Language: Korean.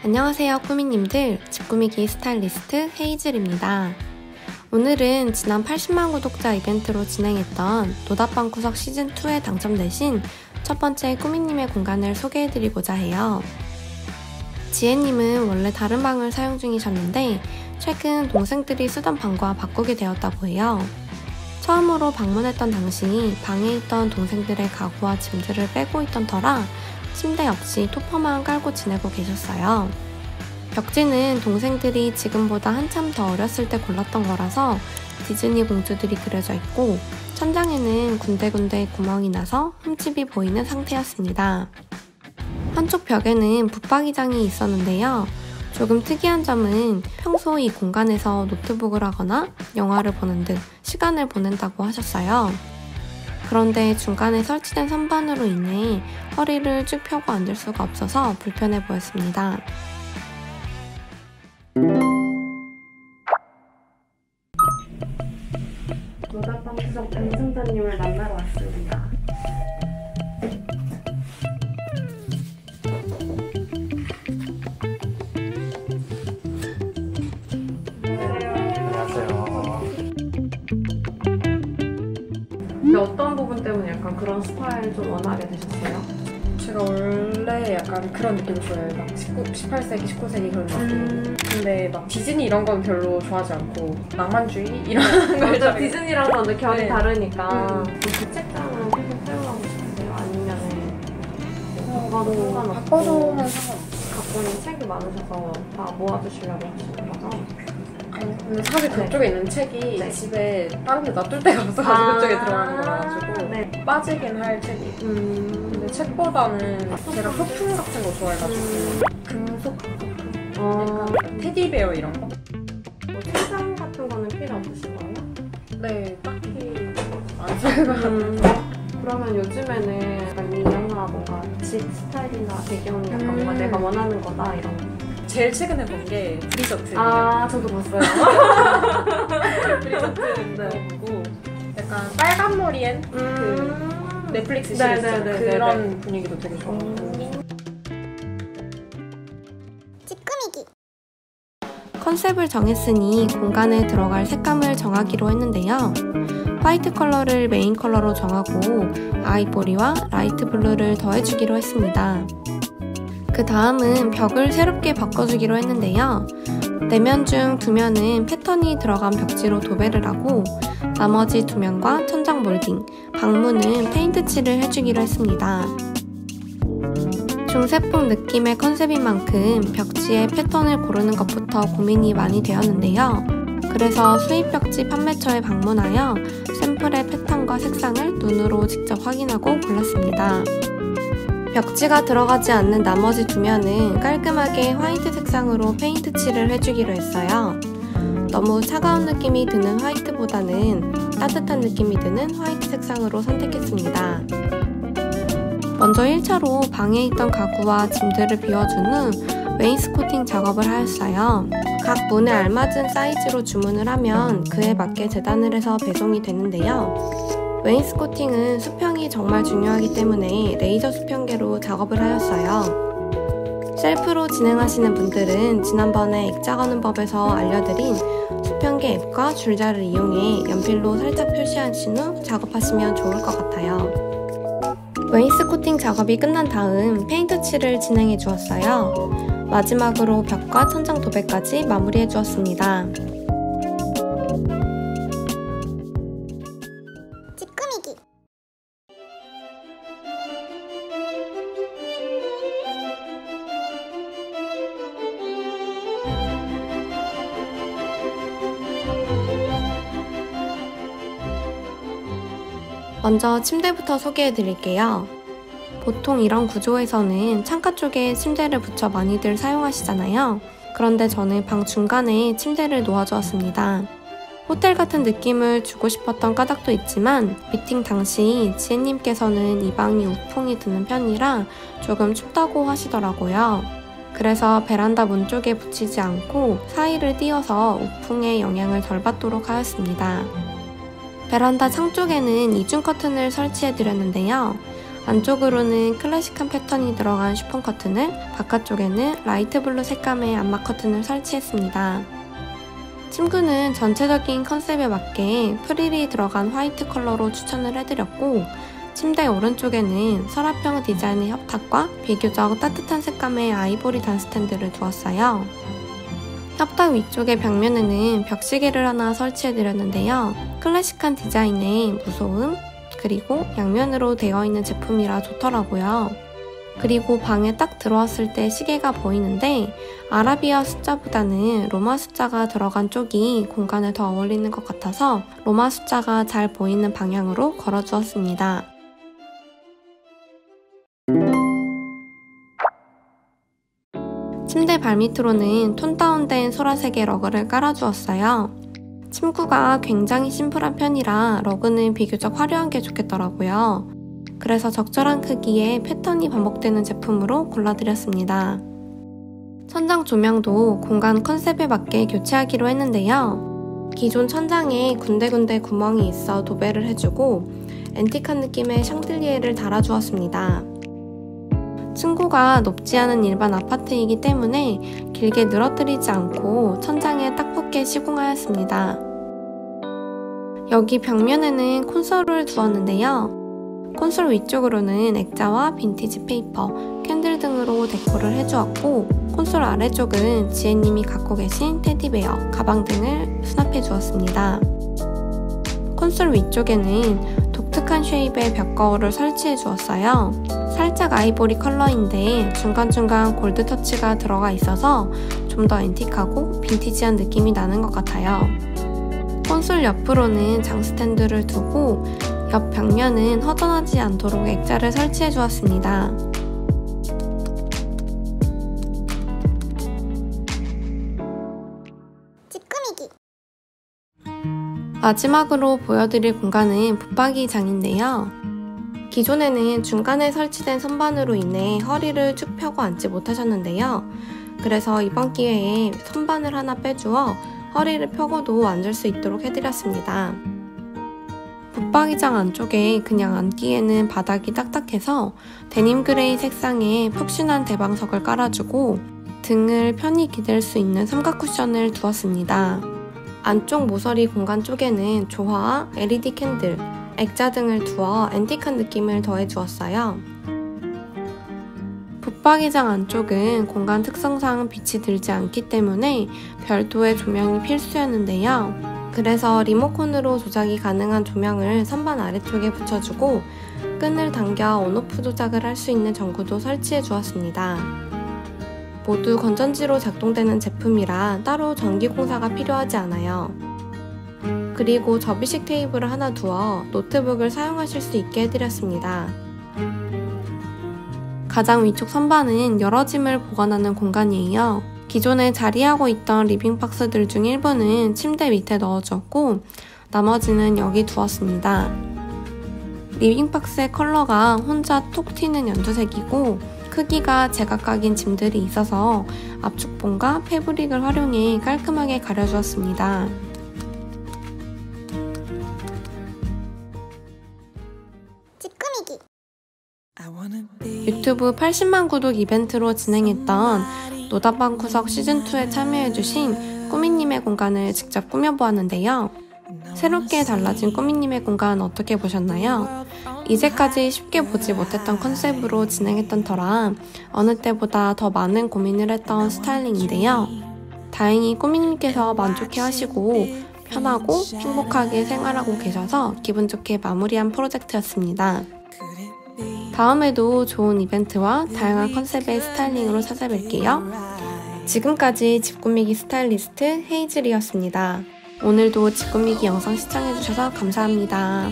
안녕하세요 꾸미님들, 집꾸미기 스타일리스트 헤이즐입니다. 오늘은 지난 80만 구독자 이벤트로 진행했던 노답방구석 시즌2에 당첨되신 첫 번째 꾸미님의 공간을 소개해드리고자 해요. 지혜님은 원래 다른 방을 사용 중이셨는데 최근 동생들이 쓰던 방과 바꾸게 되었다고 해요. 처음으로 방문했던 당시 방에 있던 동생들의 가구와 짐들을 빼고 있던 터라 침대 없이 토퍼만 깔고 지내고 계셨어요. 벽지는 동생들이 지금보다 한참 더 어렸을 때 골랐던 거라서 디즈니 공주들이 그려져 있고 천장에는 군데군데 구멍이 나서 흠집이 보이는 상태였습니다. 한쪽 벽에는 붙박이장이 있었는데요. 조금 특이한 점은 평소 이 공간에서 노트북을 하거나 영화를 보는 등 시간을 보낸다고 하셨어요. 그런데 중간에 설치된 선반으로 인해 허리를 쭉 펴고 앉을 수가 없어서 불편해 보였습니다. 노답방구석 당첨자님을 만나러 왔습니다. 어떤 부분 때문에 약간 그런 스타일 좀 원하게 되셨어요? 제가 원래 약간 그런 느낌을 좋아해요. 막 18세기, 19세기 그런 느낌. 근데 막 디즈니 이런 건 별로 좋아하지 않고 낭만주의 이런 걸 좀 디즈니랑은 근데 결이 다르니까 그 책장은 계속 사용하고 싶으세요? 아니면은 바꿔서만 상관없어요. 갖고 있는 책이 많으셔서 다 모아두시려고 하시는 거죠? 근데 사실 그쪽에 있는 책이 집에 다른 데 놔둘 데가 없어가지고 그쪽에 들어가는 거라가지고 빠지긴 할 책이. 근데 책보다는 제가 소품 같은 거 좋아해가지고 금속 소품? 테디베어 이런 거? 뭐 책상 같은 거는 필요 없으신 거예요? 네, 딱히 안 사용하는. 그러면 요즘에는 약간 인형이나 뭔가 집 스타일이나 배경이 약간 뭔가 내가 원하는 거다 이런 거. 제일 최근에 본 게 브리저트. 저도 봤어요. 브리저트 보고 약간 빨간 머리엔 그 넷플릭스 시리즈 그런 분위기도 되게 좋아하고. 집꾸미기 컨셉을 정했으니 공간에 들어갈 색감을 정하기로 했는데요. 화이트 컬러를 메인 컬러로 정하고 아이보리와 라이트 블루를 더해주기로 했습니다. 그 다음은 벽을 새롭게 바꿔주기로 했는데요. 4면 중 2면은 패턴이 들어간 벽지로 도배를 하고 나머지 2면과 천장 몰딩, 방문은 페인트 칠을 해주기로 했습니다. 중세풍 느낌의 컨셉인 만큼 벽지에 패턴을 고르는 것부터 고민이 많이 되었는데요. 그래서 수입 벽지 판매처에 방문하여 샘플의 패턴과 색상을 눈으로 직접 확인하고 골랐습니다. 벽지가 들어가지 않는 나머지 2면은 깔끔하게 화이트 색상으로 페인트 칠을 해주기로 했어요. 너무 차가운 느낌이 드는 화이트보다는 따뜻한 느낌이 드는 화이트 색상으로 선택했습니다. 먼저 1차로 방에 있던 가구와 짐들을 비워준 후 웨인스코팅 작업을 하였어요. 각 문에 알맞은 사이즈로 주문을 하면 그에 맞게 재단을 해서 배송이 되는데요. 웨인스코팅은 수평이 정말 중요하기 때문에 레이저 수평계로 작업을 하였어요. 셀프로 진행하시는 분들은 지난번에 액자 거는 법에서 알려드린 수평계 앱과 줄자를 이용해 연필로 살짝 표시하신 후 작업하시면 좋을 것 같아요. 웨인스코팅 작업이 끝난 다음 페인트 칠을 진행해 주었어요. 마지막으로 벽과 천장 도배까지 마무리해 주었습니다. 집꾸미기 먼저 침대부터 소개해 드릴게요. 보통 이런 구조에서는 창가 쪽에 침대를 붙여 많이들 사용하시잖아요. 그런데 저는 방 중간에 침대를 놓아주었습니다. 호텔 같은 느낌을 주고 싶었던 까닭도 있지만 미팅 당시 지혜님께서는 이 방이 우풍이 드는 편이라 조금 춥다고 하시더라고요. 그래서 베란다 문 쪽에 붙이지 않고 사이를 띄어서 우풍의 영향을 덜 받도록 하였습니다. 베란다 창 쪽에는 이중 커튼을 설치해 드렸는데요. 안쪽으로는 클래식한 패턴이 들어간 쉬폰 커튼을, 바깥쪽에는 라이트 블루 색감의 암막 커튼을 설치했습니다. 침구는 전체적인 컨셉에 맞게 프릴이 들어간 화이트 컬러로 추천을 해드렸고, 침대 오른쪽에는 서랍형 디자인의 협탁과 비교적 따뜻한 색감의 아이보리 단 스탠드를 두었어요. 협탁 위쪽의 벽면에는 벽시계를 하나 설치해드렸는데요. 클래식한 디자인의 무소음, 그리고 양면으로 되어 있는 제품이라 좋더라고요. 그리고 방에 딱 들어왔을 때 시계가 보이는데 아라비아 숫자보다는 로마 숫자가 들어간 쪽이 공간에 더 어울리는 것 같아서 로마 숫자가 잘 보이는 방향으로 걸어주었습니다. 침대 발밑으로는 톤 다운된 소라색의 러그를 깔아주었어요. 침구가 굉장히 심플한 편이라 러그는 비교적 화려한 게 좋겠더라고요. 그래서 적절한 크기의 패턴이 반복되는 제품으로 골라드렸습니다. 천장 조명도 공간 컨셉에 맞게 교체하기로 했는데요. 기존 천장에 군데군데 구멍이 있어 도배를 해주고 앤틱한 느낌의 샹들리에를 달아주었습니다. 층고가 높지 않은 일반 아파트이기 때문에 길게 늘어뜨리지 않고 천장에 딱 붙게 시공하였습니다. 여기 벽면에는 콘솔을 두었는데요. 콘솔 위쪽으로는 액자와 빈티지 페이퍼, 캔들 등으로 데코를 해주었고, 콘솔 아래쪽은 지혜님이 갖고 계신 테디베어, 가방 등을 수납해 주었습니다. 콘솔 위쪽에는 독특한 쉐입의 벽거울을 설치해 주었어요. 살짝 아이보리 컬러인데 중간중간 골드 터치가 들어가 있어서 좀 더 앤틱하고 빈티지한 느낌이 나는 것 같아요. 콘솔 옆으로는 장 스탠드를 두고 옆 벽면은 허전하지 않도록 액자를 설치해 주었습니다. 찌끄미기. 마지막으로 보여드릴 공간은 붙박이장인데요. 기존에는 중간에 설치된 선반으로 인해 허리를 쭉 펴고 앉지 못하셨는데요. 그래서 이번 기회에 선반을 하나 빼주어 허리를 펴고도 앉을 수 있도록 해드렸습니다. 붙박이장 안쪽에 그냥 앉기에는 바닥이 딱딱해서 데님 그레이 색상의 푹신한 대방석을 깔아주고 등을 편히 기댈 수 있는 삼각 쿠션을 두었습니다. 안쪽 모서리 공간 쪽에는 조화와 LED 캔들, 액자 등을 두어 앤틱한 느낌을 더해주었어요. 붙박이장 안쪽은 공간 특성상 빛이 들지 않기 때문에 별도의 조명이 필수였는데요. 그래서 리모컨으로 조작이 가능한 조명을 선반 아래쪽에 붙여주고 끈을 당겨 온오프 조작을 할 수 있는 전구도 설치해 주었습니다. 모두 건전지로 작동되는 제품이라 따로 전기 공사가 필요하지 않아요. 그리고 접이식 테이블을 하나 두어 노트북을 사용하실 수 있게 해드렸습니다. 가장 위쪽 선반은 여러 짐을 보관하는 공간이에요. 기존에 자리하고 있던 리빙박스들 중 일부는 침대 밑에 넣어주었고 나머지는 여기 두었습니다. 리빙박스의 컬러가 혼자 톡 튀는 연두색이고 크기가 제각각인 짐들이 있어서 압축봉과 패브릭을 활용해 깔끔하게 가려주었습니다. 찌끄미기. 유튜브 80만 구독 이벤트로 진행했던 노다방구석 시즌2에 참여해주신 꾸미님의 공간을 직접 꾸며보았는데요. 새롭게 달라진 꾸미님의 공간 어떻게 보셨나요? 이제까지 쉽게 보지 못했던 컨셉으로 진행했던 터라 어느 때보다 더 많은 고민을 했던 스타일링인데요. 다행히 꾸미님께서 만족해 하시고 편하고 행복하게 생활하고 계셔서 기분 좋게 마무리한 프로젝트였습니다. 다음에도 좋은 이벤트와 다양한 컨셉의 스타일링으로 찾아뵐게요. 지금까지 집 꾸미기 스타일리스트 헤이즐이었습니다. 오늘도 집 꾸미기 영상 시청해주셔서 감사합니다.